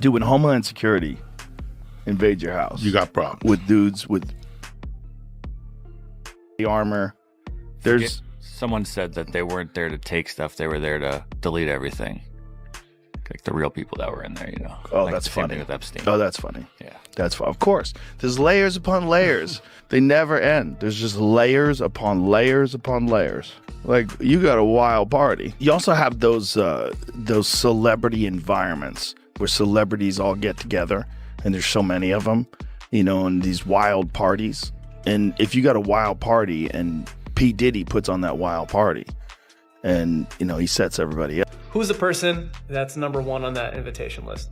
Dude, when Homeland Security invade your house, you got problems with dudes with the armor. Someone said that they weren't there to take stuff; they were there to delete everything. Like the real people that were in there, you know. Oh, like that's funny. With Epstein. Oh, that's funny. Yeah, that's of course. There's layers upon layers. They never end. There's just layers upon layers upon layers. Like, you got a wild party. You also have those celebrity environments where celebrities all get together, and there's so many of them, you know, in these wild parties. And if you got a wild party and P. Diddy puts on that wild party, and, you know, he sets everybody up. Who's the person that's number one on that invitation list?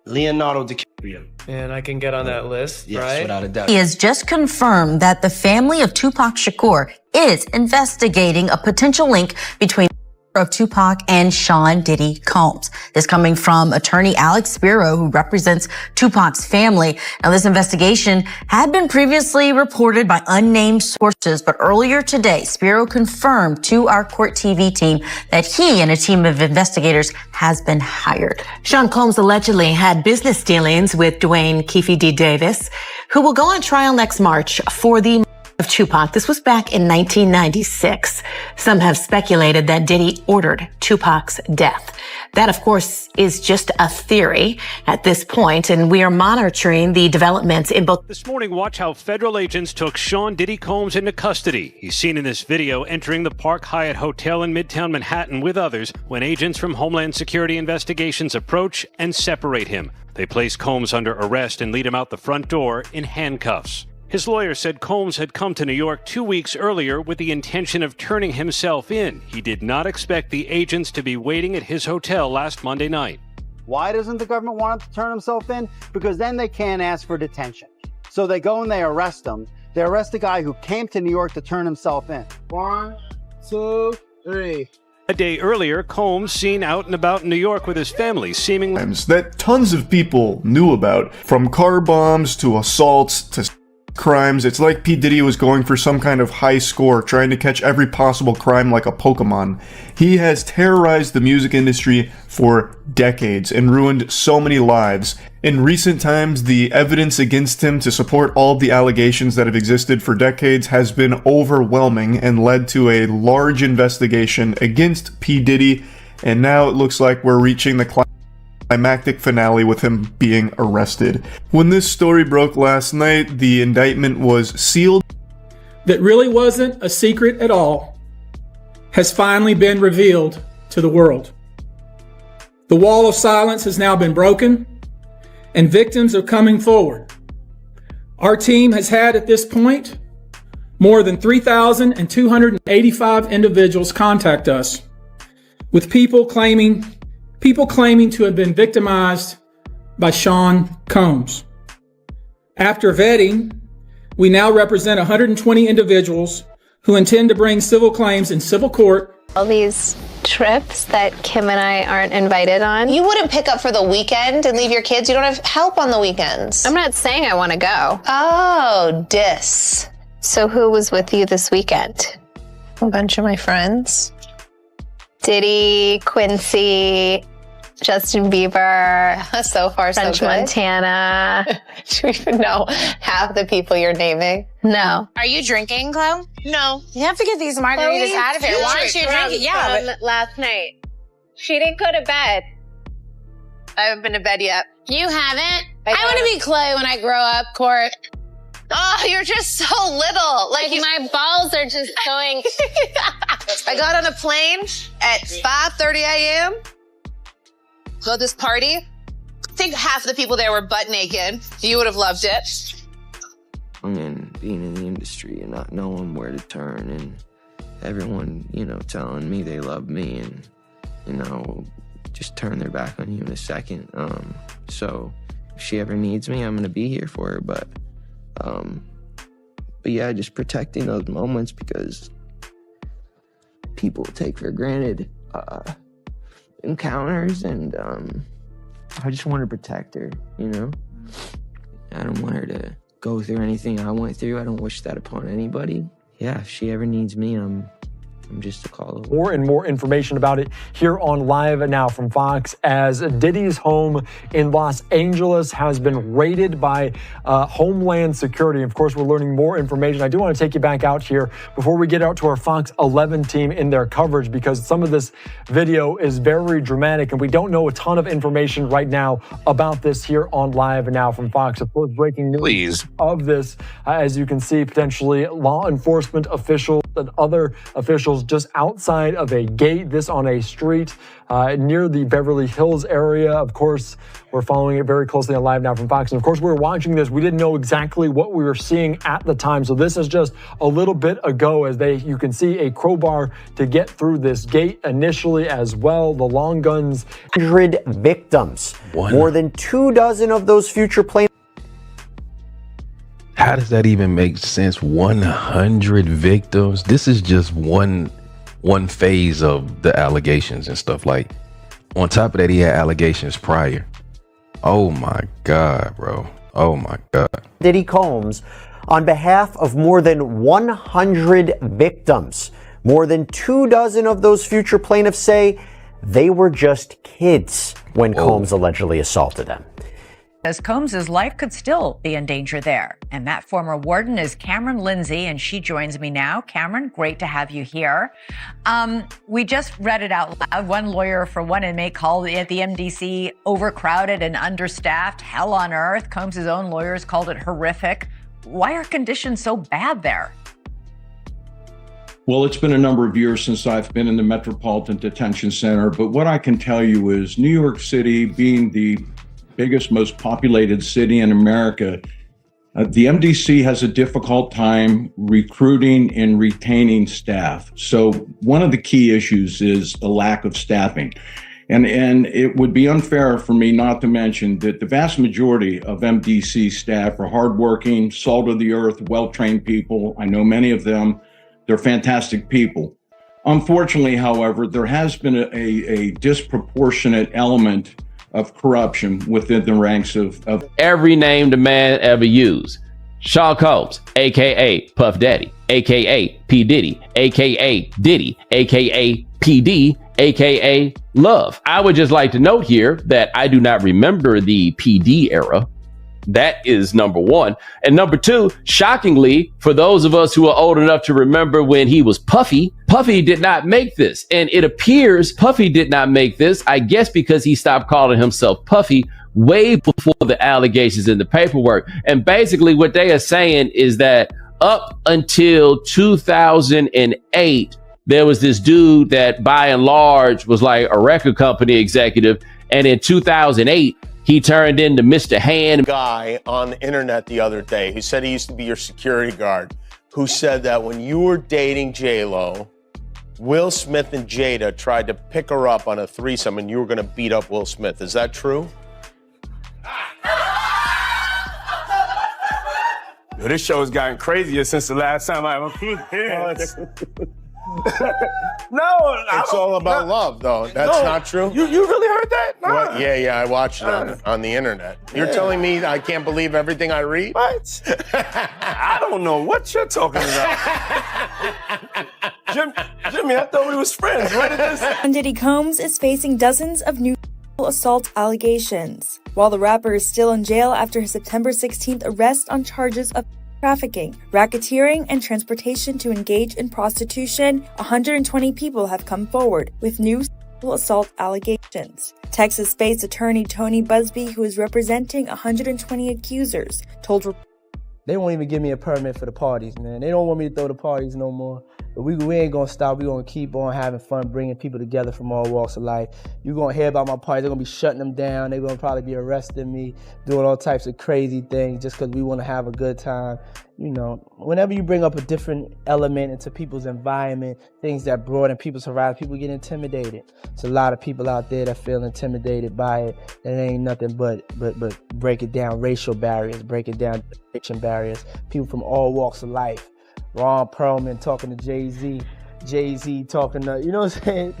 Leonardo DiCaprio. And I can get on that list, yes, right? Without a doubt. He has just confirmed that the family of Tupac Shakur is investigating a potential link between of Tupac and Sean Diddy Combs. This coming from attorney Alex Spiro, who represents Tupac's family. Now, this investigation had been previously reported by unnamed sources, but earlier today, Spiro confirmed to our Court TV team that he and a team of investigators has been hired. Sean Combs allegedly had business dealings with Dwayne Keefe D. Davis, who will go on trial next March for the of Tupac. This was back in 1996. Some have speculated that Diddy ordered Tupac's death. That, of course, is just a theory at this point, and we are monitoring the developments in both. This morning, watch how federal agents took Sean Diddy Combs into custody. He's seen in this video entering the Park Hyatt Hotel in Midtown Manhattan with others when agents from Homeland Security Investigations approach and separate him. They place Combs under arrest and lead him out the front door in handcuffs. His lawyer said Combs had come to New York 2 weeks earlier with the intention of turning himself in. He did not expect the agents to be waiting at his hotel last Monday night. Why doesn't the government want him to turn himself in? Because then they can't ask for detention. So they go and they arrest him. They arrest the guy who came to New York to turn himself in. 1, 2, 3. A day earlier, Combs seen out and about in New York with his family, seemingly that tons of people knew about, from car bombs to assaults to crimes. It's like P. Diddy was going for some kind of high score, trying to catch every possible crime like a Pokemon. He has terrorized the music industry for decades and ruined so many lives. In recent times, the evidence against him to support all of the allegations that have existed for decades has been overwhelming and led to a large investigation against P. Diddy, and now it looks like we're reaching the climactic finale with him being arrested. When this story broke last night, the indictment was sealed. That really wasn't a secret at all has finally been revealed to the world. The wall of silence has now been broken, and victims are coming forward. Our team has had at this point more than 3,285 individuals contact us with people claiming to have been victimized by Sean Combs. After vetting, we now represent 120 individuals who intend to bring civil claims in civil court. All these trips that Kim and I aren't invited on. You wouldn't pick up for the weekend and leave your kids? You don't have help on the weekends. I'm not saying I want to go. Oh, dis. So who was with you this weekend? A bunch of my friends. Diddy, Quincy, Justin Bieber, so far French so good. Montana. Do you even know half the people you're naming? No. Are you drinking, Chloe? No. You have to get these margaritas Chloe, out of here. Why aren't you drinking? Yeah, but last night. She didn't go to bed. I haven't been to bed yet. You haven't? I want to be Chloe when I grow up, Court. Oh, you're just so little. Like my balls are just going. I got on a plane at 5:30 a.m. Go to this party. I think half the people there were butt naked. You would have loved it. And being in the industry and not knowing where to turn, and everyone, telling me they love me and, just turn their back on you in a second. So if she ever needs me, I'm going to be here for her. But yeah, just protecting those moments because people take for granted encounters, and I just want to protect her, I don't want her to go through anything I went through. I don't wish that upon anybody. Yeah, if she ever needs me, I'm I'm just a call away. More and more information about it here on Live Now from Fox, as Diddy's home in Los Angeles has been raided by Homeland Security. Of course, we're learning more information. I do want to take you back out here before we get out to our Fox 11 team in their coverage, because some of this video is very dramatic and we don't know a ton of information right now about this here on Live Now from Fox. Of course, breaking news of this, as you can see, potentially law enforcement officials and other officials just outside of a gate, this on a street near the Beverly Hills area. Of course, we're following it very closely on Live Now from Fox. And of course, we were watching this. We didn't know exactly what we were seeing at the time. So this is just a little bit ago, as you can see a crowbar to get through this gate initially as well. The long guns. 100 victims. More than 24 of those future planes. How does that even make sense? 100 victims. This is just one phase of the allegations and stuff. Like, on top of that, he had allegations prior. Oh my God, bro. Oh my God. Diddy Combs on behalf of more than 100 victims. More than 24 of those future plaintiffs say they were just kids when Combs allegedly assaulted them. As Combs' life could still be in danger there. And that former warden is Cameron Lindsay, and she joins me now. Cameron, great to have you here. We just read it out loud. One lawyer for one inmate called it the MDC overcrowded and understaffed, hell on earth. Combs' own lawyers called it horrific. Why are conditions so bad there? Well, it's been a number of years since I've been in the Metropolitan Detention Center, but what I can tell you is New York City, being the biggest, most populated city in America, the MDC has a difficult time recruiting and retaining staff. So one of the key issues is the lack of staffing. And it would be unfair for me not to mention that the vast majority of MDC staff are hardworking, salt of the earth, well-trained people. I know many of them. They're fantastic people. Unfortunately, however, there has been a disproportionate element of corruption within the ranks of every name the man ever used. Sean Combs, aka Puff Daddy, aka P. Diddy, aka Diddy, aka PD, aka Love. I would just like to note here that I do not remember the PD era. That is number one. And number two, shockingly, for those of us who are old enough to remember when he was Puffy, Puffy did not make this. And it appears Puffy did not make this, I guess because he stopped calling himself Puffy way before the allegations in the paperwork. And basically what they are saying is that up until 2008, there was this dude that by and large was like a record company executive. And in 2008, he turned into Mr. Hand. Guy on the internet the other day who said he used to be your security guard, who said that when you were dating J-Lo, Will Smith and Jada tried to pick her up on a threesome and you were going to beat up Will Smith. Is that true? Yo, this show has gotten crazier since the last time I was here. No, it's all about love, though. That's not true. You really heard that? Nah. What? Yeah, I watched it on the internet. You're telling me I can't believe everything I read? What? I don't know what you're talking about. Jimmy, I thought we was friends. What is this? Diddy Combs is facing dozens of new assault allegations, while the rapper is still in jail after his September 16th arrest on charges of trafficking, racketeering, and transportation to engage in prostitution. 120 people have come forward with new assault allegations. Texas-based attorney Tony Busby, who is representing 120 accusers, told they won't even give me a permit for the parties, man. They don't want me to throw the parties no more. But we ain't gonna stop. We gonna keep on having fun, bringing people together from all walks of life. You're gonna hear about my parties. They're gonna be shutting them down. They're gonna probably be arresting me, doing all types of crazy things just because we want to have a good time. You know, whenever you bring up a different element into people's environment, things that broaden people's horizon, people get intimidated. There's a lot of people out there that feel intimidated by it. And it ain't nothing but break it down, racial barriers, break it down, addiction barriers. People from all walks of life. Ron Perlman talking to Jay-Z, Jay-Z talking to, you know what I'm saying?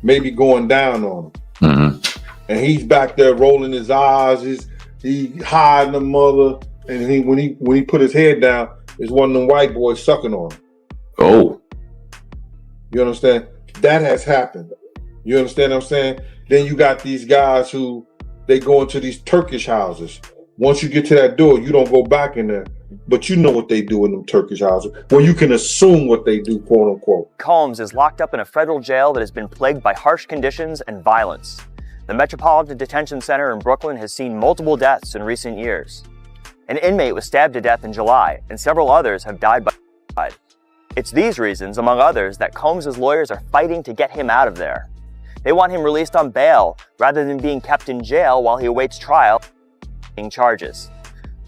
Maybe going down on him. Mm-hmm. And he's back there rolling his eyes, he hiding the mother, and when he put his head down, it's one of them white boys sucking on him. Oh. You understand? That has happened. You understand what I'm saying? Then you got these guys who, they go into these Turkish houses. Once you get to that door, you don't go back in there. But you know what they do in them Turkish houses. Well, you can assume what they do, quote unquote. Combs is locked up in a federal jail that has been plagued by harsh conditions and violence. The Metropolitan Detention Center in Brooklyn has seen multiple deaths in recent years. An inmate was stabbed to death in July, and several others have died by suicide. It's these reasons, among others, that Combs' lawyers are fighting to get him out of there. They want him released on bail rather than being kept in jail while he awaits trial and charges.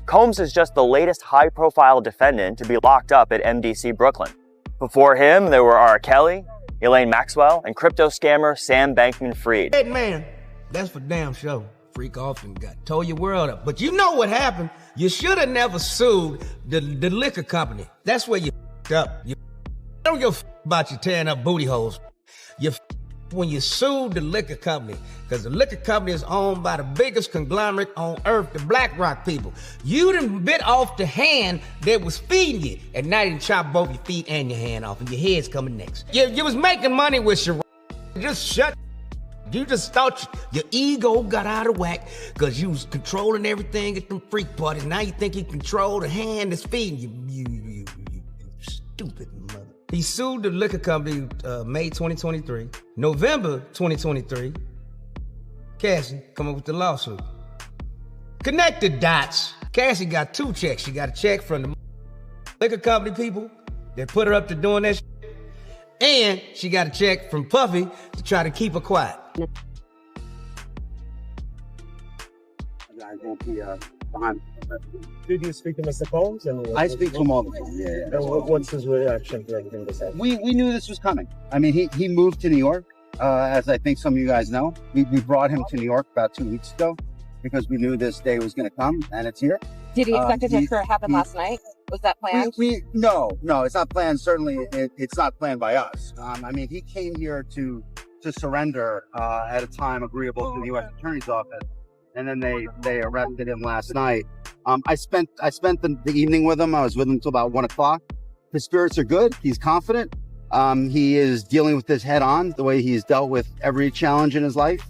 Combs is just the latest high-profile defendant to be locked up at MDC Brooklyn. Before him, there were R. Kelly, Elaine Maxwell, and crypto scammer Sam Bankman-Fried. Hey man, that's for damn sure. Freak off and got tore your world up. But you know what happened? You should have never sued the liquor company. That's where you f***ed up. You don't give a f*** about you tearing up booty holes. You f*** when you sued the liquor company, because the liquor company is owned by the biggest conglomerate on earth, the BlackRock people. You done bit off the hand that was feeding you, and now you done chop both your feet and your hand off, and your head's coming next. You was making money with your just shut. You just thought your ego got out of whack because you was controlling everything at them freak parties. Now you think you control the hand that's feeding you. You stupid mother. He sued the liquor company May 2023. November 2023, Cassie come up with the lawsuit. Connect the dots. Cassie got two checks. She got a check from the liquor company people that put her up to doing that shit, and she got a check from Puffy to try to keep her quiet. I won't be behind. Did you speak to Mr. Combs? I speak to him all the time. Yeah. And what's his reaction to everything this happened? We knew this was coming. I mean, he moved to New York, as I think some of you guys know. We brought him to New York about 2 weeks ago because we knew this day was going to come, and it's here. Did he expect it to happen last night? Was that planned? No, it's not planned. Certainly, it's not planned by us. I mean, he came here to surrender at a time agreeable to the U.S. Attorney's Office, and then they arrested him last night. I spent the evening with him. I was with him until about 1 o'clock. His spirits are good. He's confident. He is dealing with this head on, the way he's dealt with every challenge in his life,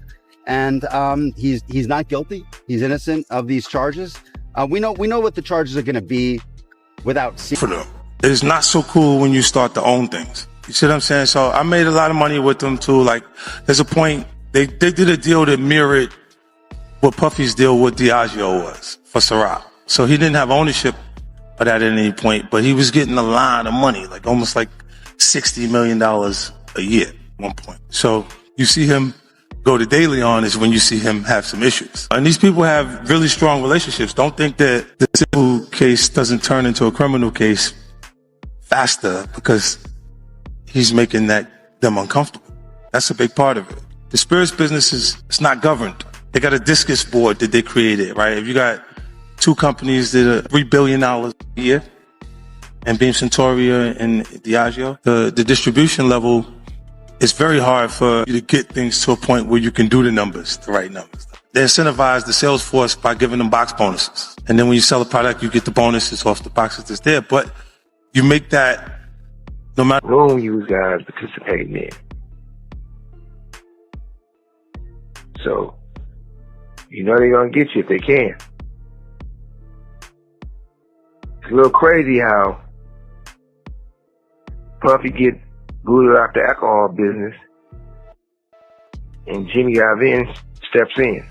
and he's not guilty. He's innocent of these charges. We know what the charges are going to be without seeing. For them, it's not so cool when you start to own things. You see what I'm saying? So I made a lot of money with them too. Like, there's a point they did a deal that mirrored what Puffy's deal with Diageo was for Ciroc. So he didn't have ownership of that at any point, but he was getting a lot of money, like almost like $60 million a year at one point. So you see him go to daily on is when you see him have some issues. And these people have really strong relationships. Don't think that the civil case doesn't turn into a criminal case faster because he's making them uncomfortable. That's a big part of it. The spirits business it's not governed. They got a discus board that they created, right? If you got two companies that are $3 billion a year, and Beam Centauria and Diageo, the distribution level, it's very hard for you to get things to a point where you can do the right numbers. They incentivize the sales force by giving them box bonuses. And then when you sell a product, you get the bonuses off the boxes that's there. But you make that no matter who you guys participating in. So, you know they're going to get you if they can. It's a little crazy how Puffy get booted out the alcohol business and Jimmy Iovine steps in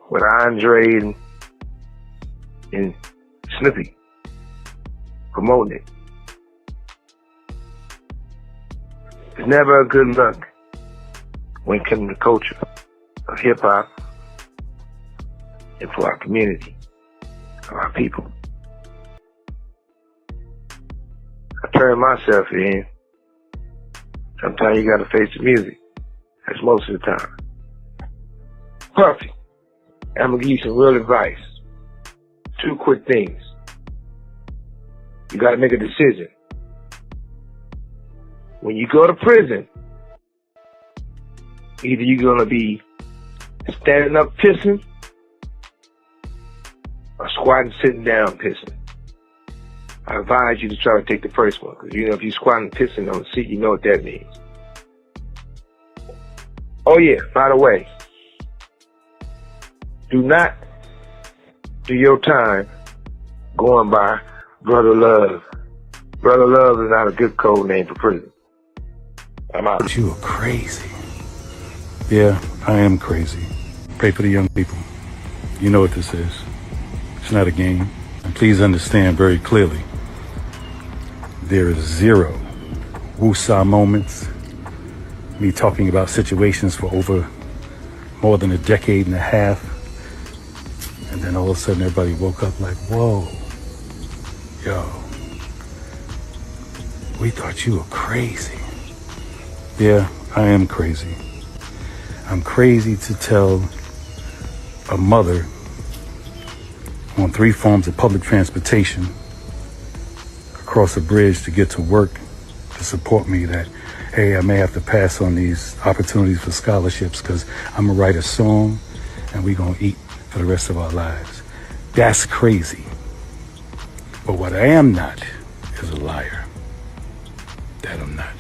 with Andre and Snoopy promoting it. It's never a good look when it comes to culture of hip-hop and for our community, of our people. I turn myself in. Sometimes you gotta face the music. That's most of the time. Puffy, I'm gonna give you some real advice. 2 quick things. You gotta make a decision. When you go to prison, either you're gonna be standing up pissing or squatting sitting down pissing. I advise you to try to take the first one, because if you're squatting and pissing on the seat, you know what that means. Oh yeah, by the way, do not do your time going by Brother Love. Brother Love is not a good code name for prison. I'm out. But you are crazy. Yeah, I am crazy. Pray for the young people. You know what this is. It's not a game. And please understand very clearly, there is zero woosah moments, me talking about situations for over more than a decade and a half, and then all of a sudden everybody woke up like, whoa, yo, we thought you were crazy. Yeah, I am crazy. I'm crazy to tell a mother on 3 forms of public transportation across a bridge to get to work to support me that, hey, I may have to pass on these opportunities for scholarships because I'm gonna write a song and we're gonna eat for the rest of our lives. That's crazy. But what I am not is a liar. That I'm not.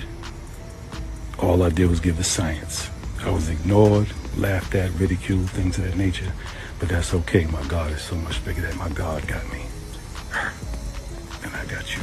All I did was give the science. I was ignored, laughed at, ridiculed, things of that nature. But that's okay. My God is so much bigger than my God got me. And I got you.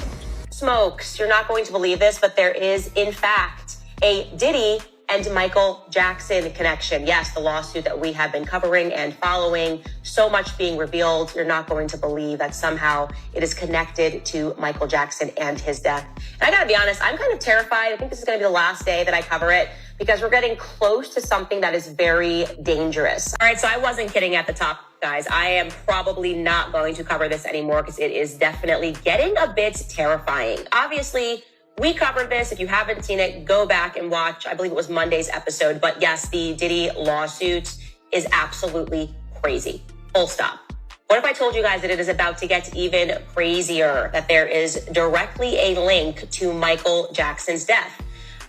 Smokes, you're not going to believe this, but there is, in fact, a Diddy and Michael Jackson connection. Yes, the lawsuit that we have been covering and following, so much being revealed. You're not going to believe that somehow it is connected to Michael Jackson and his death. And I gotta be honest, I'm kind of terrified. I think this is gonna be the last day that I cover it because we're getting close to something that is very dangerous. All right, so I wasn't kidding at the top, guys. I am probably not going to cover this anymore because it is definitely getting a bit terrifying. Obviously, we covered this. If you haven't seen it, go back and watch. I believe it was Monday's episode. But yes, the Diddy lawsuit is absolutely crazy. Full stop. What if I told you guys that it is about to get even crazier, that there is directly a link to Michael Jackson's death?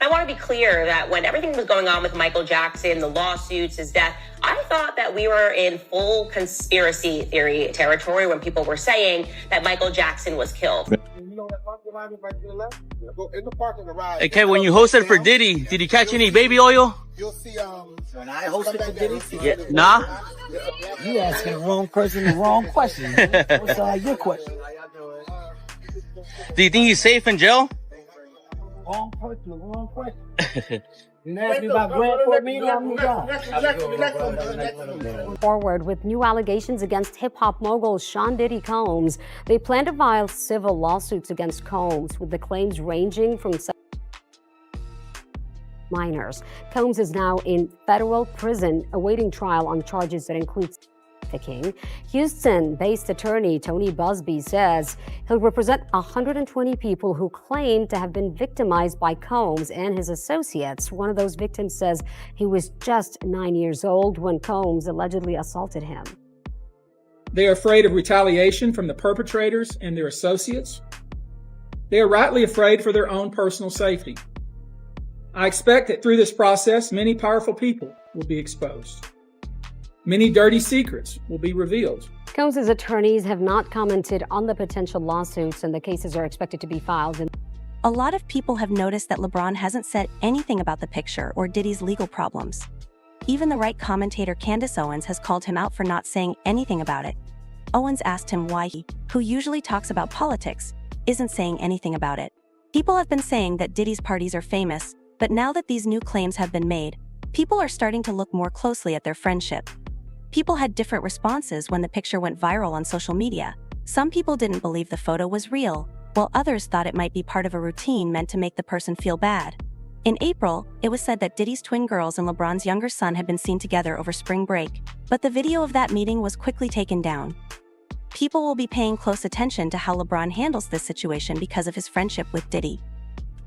I want to be clear that when everything was going on with Michael Jackson, the lawsuits, his death, I thought that we were in full conspiracy theory territory when people were saying that Michael Jackson was killed. Hey, Kev, when you hosted for Diddy, did you catch any baby oil? When I hosted for Diddy? Yeah. Nah? You asking the wrong person the wrong question. What's your question? Do you think he's safe in jail? Wrong person, wrong question. You asked me about Grand Fort Meeting, I'm moving on. Forward with new allegations against hip-hop mogul Sean Diddy Combs. They plan to file civil lawsuits against Combs, with the claims ranging from minors. Combs is now in federal prison awaiting trial on charges that include trafficking. Houston-based attorney Tony Busby says he'll represent 120 people who claim to have been victimized by Combs and his associates. One of those victims says he was just 9 years old when Combs allegedly assaulted him. They are afraid of retaliation from the perpetrators and their associates. They are rightly afraid for their own personal safety. I expect that through this process, many powerful people will be exposed. Many dirty secrets will be revealed. Combs' attorneys have not commented on the potential lawsuits, and the cases are expected to be filed. A lot of people have noticed that LeBron hasn't said anything about the picture or Diddy's legal problems. Even the right commentator Candace Owens has called him out for not saying anything about it. Owens asked him why he, who usually talks about politics, isn't saying anything about it. People have been saying that Diddy's parties are famous, but now that these new claims have been made, people are starting to look more closely at their friendship. People had different responses when the picture went viral on social media. Some people didn't believe the photo was real, while others thought it might be part of a routine meant to make the person feel bad. In April, it was said that Diddy's twin girls and LeBron's younger son had been seen together over spring break, but the video of that meeting was quickly taken down. People will be paying close attention to how LeBron handles this situation because of his friendship with Diddy.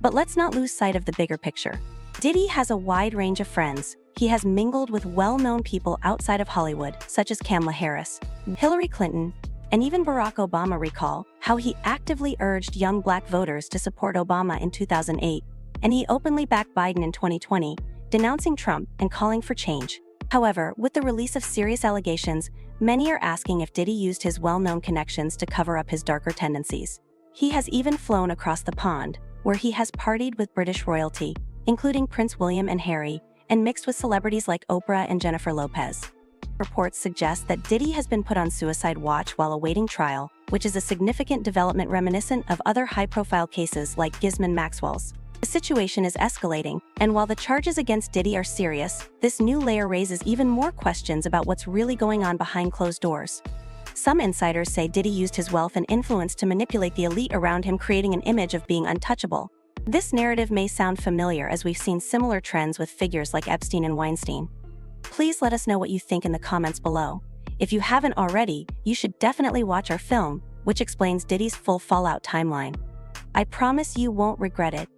But let's not lose sight of the bigger picture. Diddy has a wide range of friends. He has mingled with well-known people outside of Hollywood, such as Kamala Harris, Hillary Clinton, and even Barack Obama. Recall how he actively urged young black voters to support Obama in 2008, and he openly backed Biden in 2020, denouncing Trump and calling for change. However, with the release of serious allegations, many are asking if Diddy used his well-known connections to cover up his darker tendencies. He has even flown across the pond, where he has partied with British royalty, including Prince William and Harry, and mixed with celebrities like Oprah and Jennifer Lopez. Reports suggest that Diddy has been put on suicide watch while awaiting trial, which is a significant development reminiscent of other high-profile cases like Ghislaine Maxwell's. The situation is escalating, and while the charges against Diddy are serious, this new layer raises even more questions about what's really going on behind closed doors. Some insiders say Diddy used his wealth and influence to manipulate the elite around him, creating an image of being untouchable. This narrative may sound familiar, as we've seen similar trends with figures like Epstein and Weinstein. Please let us know what you think in the comments below. If you haven't already, you should definitely watch our film, which explains Diddy's full fallout timeline. I promise you won't regret it.